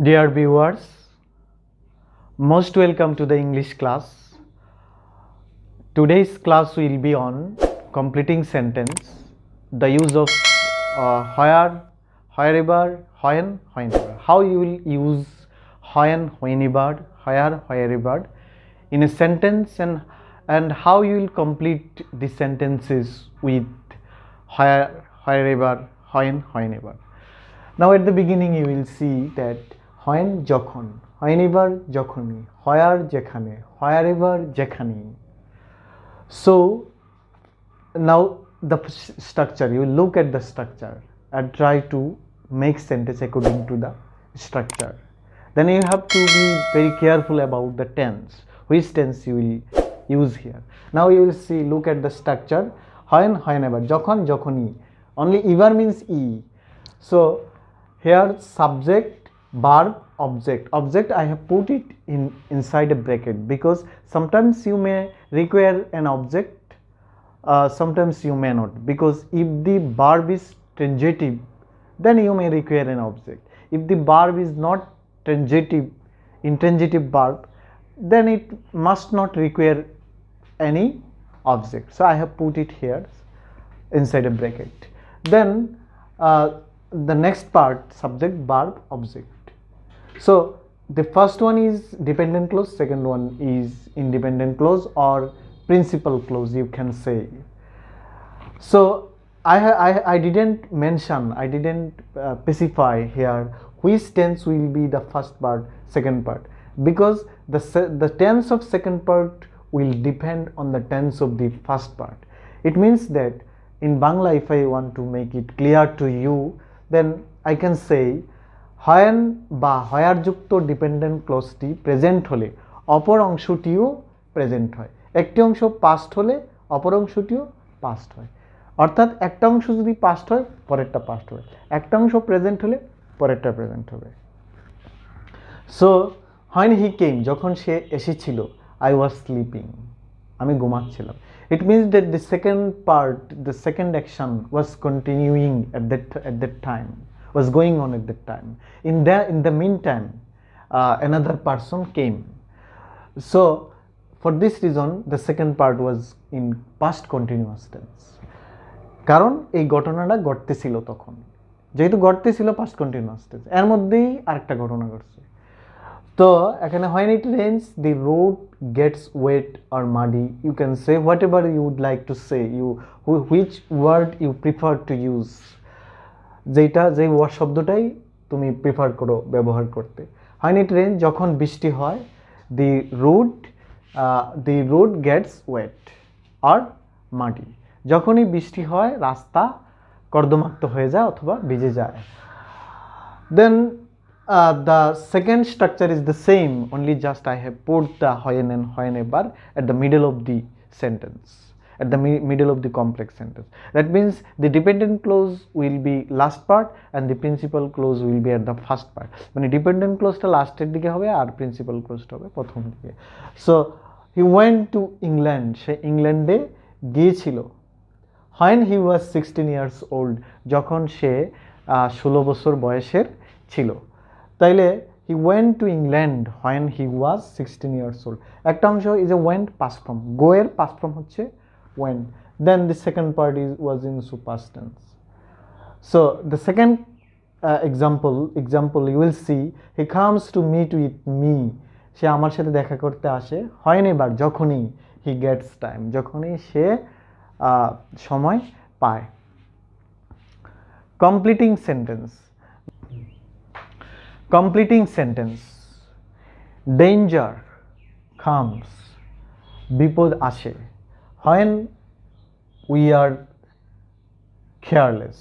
Dear viewers, most welcome to the English class. Today's class will be on completing sentence, the use of where, wherever, when, whenever. How you will use when, whenever, where, wherever in a sentence, and how you will complete the sentences with where, wherever, when, whenever. Now at the beginning you will see that when যখন, whenever যখনই, where যেখানে, wherever যেখানে. So now the structure, you look at the structure and try to make sentence according to the structure. Then you have to be very careful about the tense, which tense you will use here. Now you will see, look at the structure, when, whenever, যখন যখনই, only ever means e. So here subject, verb, object I have put it inside a bracket because sometimes you may require an object, sometimes you may not, because if the verb is transitive then you may require an object. If the verb is not transitive, intransitive verb, then it must not require any object. So I have put it here inside a bracket. Then the next part, subject, verb, object. So the first one is dependent clause, second one is independent clause or principal clause, you can say. So I didn't mention, I didn't specify here which tense will be the first part, second part, because the tense of second part will depend on the tense of the first part. It means that in Bangla, if I want to make it clear to you, then I can say when বা where যুক্ত dependent ক্লজটি present হলে অপর অংশটিও present হয়, একটি অংশ past হলে অপর অংশটিও past হয়, অর্থাৎ একটা অংশ যদি পাস্ট হয় পরেরটা পাস্ট হবে, একটা অংশ প্রেজেন্ট হলে পরেরটা প্রেজেন্ট হবে। সো when he came, যখন সে এসেছিল, I was sleeping, আমি ঘুমাচ্ছিলাম. It means that the second part, the second action was continuing at that time, was going on at that time. In the meantime, another person came. So for this reason the second part was in past continuous tense, কারণ এই ঘটনাটা ঘটতেছিল তখন, যেহেতু ঘটতেছিল past continuous tense, এর মধ্যেই আরেকটা ঘটনা ঘটছে। তো এখানে when it rains the road gets wet or muddy, you can say whatever you would like to say, which word you prefer to use, যেটা যে শব্দটাই তুমি প্রিফার করো ব্যবহার করতে। when it rains, যখন বৃষ্টি হয়, the road gets wet or muddy, যখনই বৃষ্টি হয় রাস্তা কর্দমাক্ত হয়ে যায় অথবা ভিজে যায়। Then the second structure is the same, only just I have put the when and whenever at the middle of the sentence, at the middle of the complex sentence. That means the dependent clause will be last part and the principal clause will be at the first part. মানে dependent clause টা লাস্টের দিকে হবে আর principal clause টা হবে প্রথম দিকে। So he went to England, সে ইংল্যান্ডে গিয়েছিল। when he was 16 years old, যখন সে 16 বছর বয়সের ছিল। তাইলে he went to England when he was 16 years old, একটা অংশ is a went past form, go এর past form হচ্ছে went, then the second part was in past tense. So the second example you will see, he comes to meet with me, সে আমার সাথে দেখা করতে আসে, whenever, যখনই, he gets time, যখনই সে সময় পায়। completing sentence, danger comes, বিপদ আসে, when we are careless,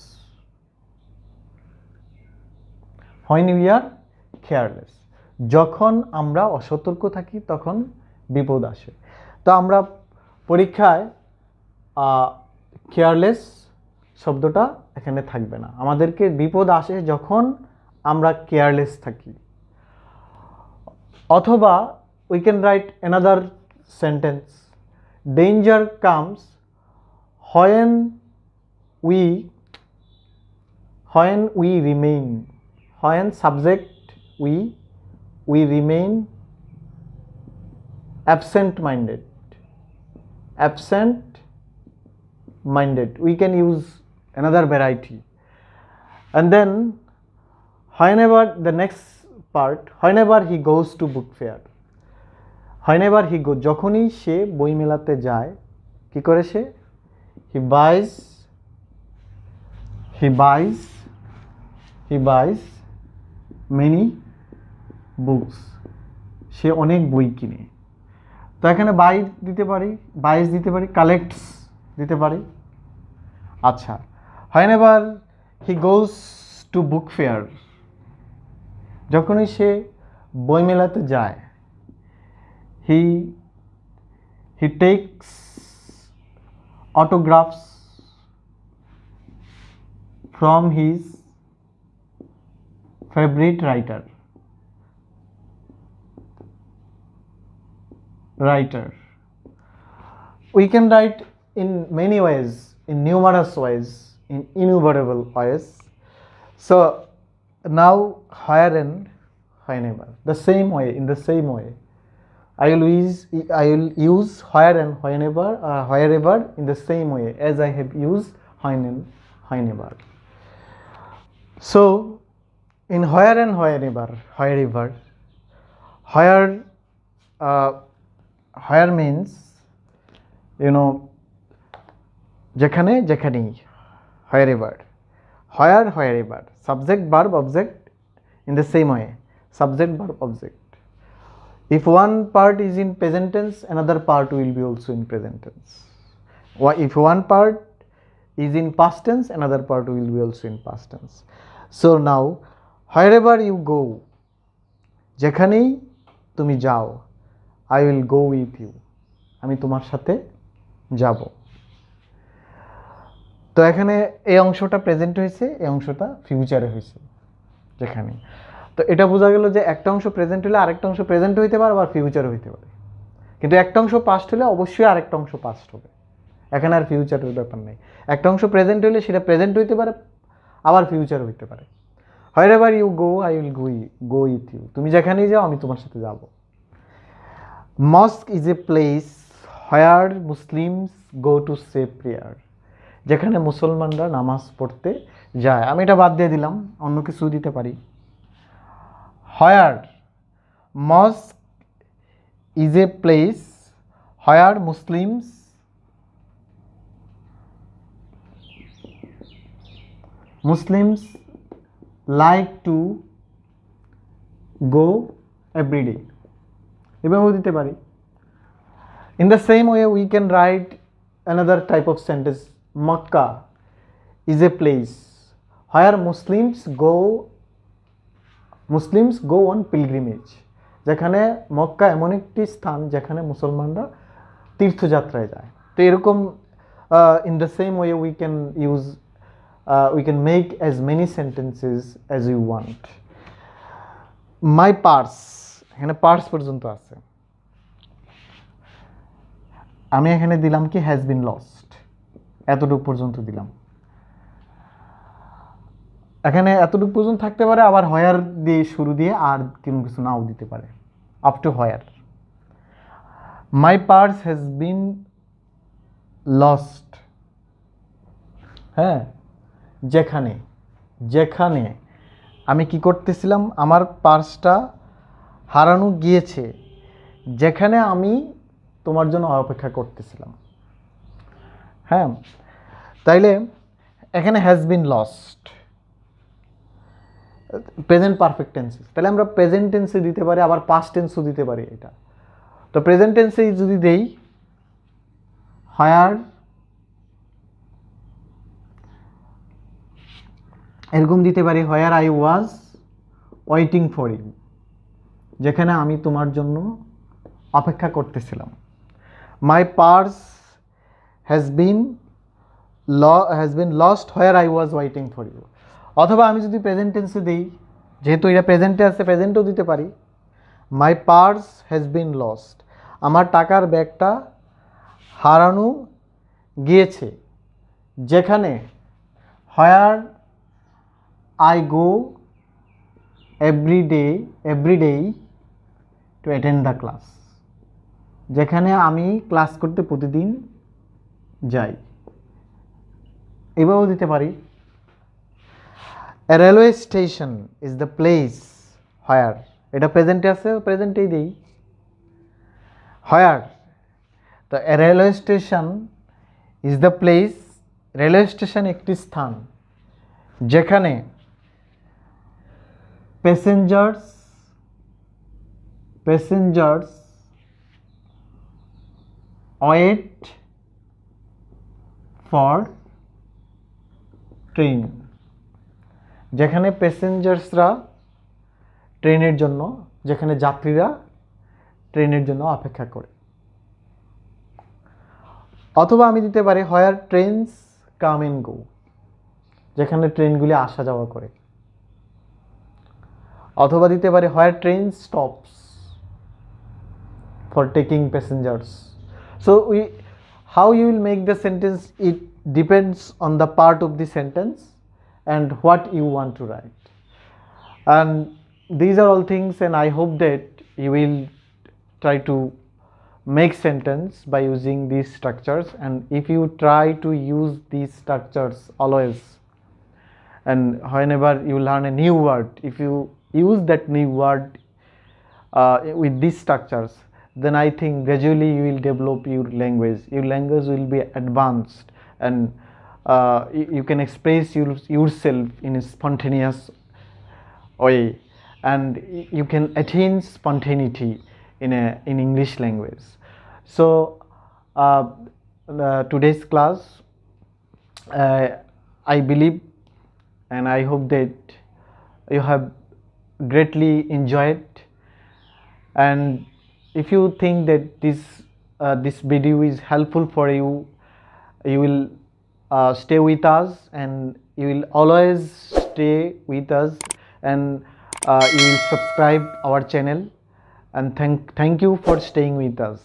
যখন আমরা অসতর্ক থাকি তখন বিপদ আসে। তো আমরা পরীক্ষায় কেয়ারলেস শব্দটা এখানে থাকবে না, আমাদেরকে বিপদ আসে যখন আমরা কেয়ারলেস থাকি। অথবা we can write another sentence, danger comes when we remain, when subject we remain absent minded. Absent minded, we can use another variety. And then whenever, the next part, whenever he goes to book fair, whenever he go, যখনই সে বই মেলাতে যায়, কি করে সে? he buys many books, সে অনেক বই কিনে। তো এখানে বাই দিতে পারি, বাইস দিতে পারি, কালেক্টস দিতে পারি। আচ্ছা, whenever he goes to book fair, যখনই সে বই মেলাতে যায়, he takes autographs from his favorite writer. We can write in many ways, in numerous ways, in innumerable ways. So now where and whenever, the same way, in the same way, I will use where and whenever, wherever in the same way as I have used when and whenever. So in where and wherever, where means, you know, যেখানে যেখানেই, wherever, wherever, subject verb object in the same way, subject verb object. If one part is in present tense, another part will be also in present tense. If one part is in past tense, another part will be also in past tense. So now wherever you go, যেখানেই তুমি যাও, I will go with you, আমি তোমার সাথে যাব। তো এখানে এই অংশটা প্রেজেন্ট হয়েছে, এই অংশটা ফিউচারে হয়েছে যেখানে। তো এটা বোঝা গেল যে একটা অংশ প্রেজেন্ট হলে আরেকটা অংশ প্রেজেন্ট হইতে পারে, আবার ফিউচার হইতে পারে। কিন্তু একটা অংশ পাস্ট হলে অবশ্যই আরেকটা অংশ পাস্ট হবে, এখানে আর ফিউচারের ব্যাপার নেই। একটা অংশ প্রেজেন্ট হলে সেটা প্রেজেন্ট হইতে পারে, আবার ফিউচার হইতে পারে। wherever you go, I will go with you, তুমি যেখানেই যাও আমি তোমার সাথে যাব। mosque is a place where Muslims go to say prayer, যেখানে মুসলমানরা নামাজ পড়তে যায়। আমি এটা বাদ দিয়ে দিলাম, অন্য কিছু দিতে পারি। where mosque is a place where Muslims like to go every day, এভাবেও দিতে পারি। In the same way we can write another type of sentence, Makkah is a place where Muslims go on pilgrimage, যেখানে মক্কা এমন একটি স্থান যেখানে মুসলমানরা তীর্থযাত্রায় যায়। তো এরকম in the same way we can make as many sentences as you want. My purse, এখানে পার্স পর্যন্ত আছে, আমি এখানে দিলাম কি has been lost, এতটুকু পর্যন্ত দিলাম। এখানে এতটুকু পর্যন্ত থাকতে পারে, আবার where দিয়ে শুরু দিয়ে আর কোনো কিছু নাও দিতে পারে, up to where. My purse has been lost, হ্যাঁ, যেখানে আমি কি করতেছিলাম, আমার পার্সটা হারানো গিয়েছে যেখানে আমি তোমার জন্য অপেক্ষা করতেছিলাম। হ্যাঁ, তাইলে এখানে has been lost, present perfect tense, তাহলে আমরা প্রেজেন্ট টেন্সে দিতে পারি, আবার পাস্ট টেন্সও দিতে পারি। এটা তো প্রেজেন্ট টেন্সে যদি দেই, হায়ার, এরকম দিতে পারি where I was waiting for you, যেখানে আমি তোমার জন্য অপেক্ষা করতেছিলাম। My purse has been lost where I was waiting for you. অথবা আমি যদি প্রেজেন্ট টেন্সে দিই, যেহেতু এটা প্রেজেন্টে আছে, প্রেজেন্টও দিতে পারি। My purse has been lost, আমার টাকার ব্যাগটা হারানো গিয়েছে যেখানে হোয়ার I go every day to attend the class, যেখানে আমি ক্লাস করতে প্রতিদিন যাই। এভাবেও দিতে পারি, a railway station is the place where, এটা প্রেজেন্টে আছে, প্রেজেন্টেই দেই, where, তো a railway station is the place, railway station একটি স্থান যেখানে প্যাসেঞ্জার্স ওয়েট ফর ট্রেন, যেখানে প্যাসেঞ্জার্সরা ট্রেনের জন্য, যেখানে যাত্রীরা ট্রেনের জন্য অপেক্ষা করে। অথবা আমি দিতে পারি হোয়ার ট্রেনস কাম এন্ড গো, যেখানে ট্রেনগুলি আসা যাওয়া করে। অথবা দিতে পারি where train stops for taking passengers. So how you will make the sentence, it depends on the part of the sentence and what you want to write. And these are all things, and I hope that you will try to make sentence by using these structures. And if you try to use these structures always, and whenever you learn a new word, if you use that new word with these structures, then I think gradually you will develop your language. Your language will be advanced, and you can express yourself in a spontaneous way, and you can attain spontaneity in English language. So today's class, I believe and I hope that you have greatly enjoyed. And if you think that this video is helpful for you, you will stay with us, and you will always stay with us, and you will subscribe our channel, and thank you for staying with us.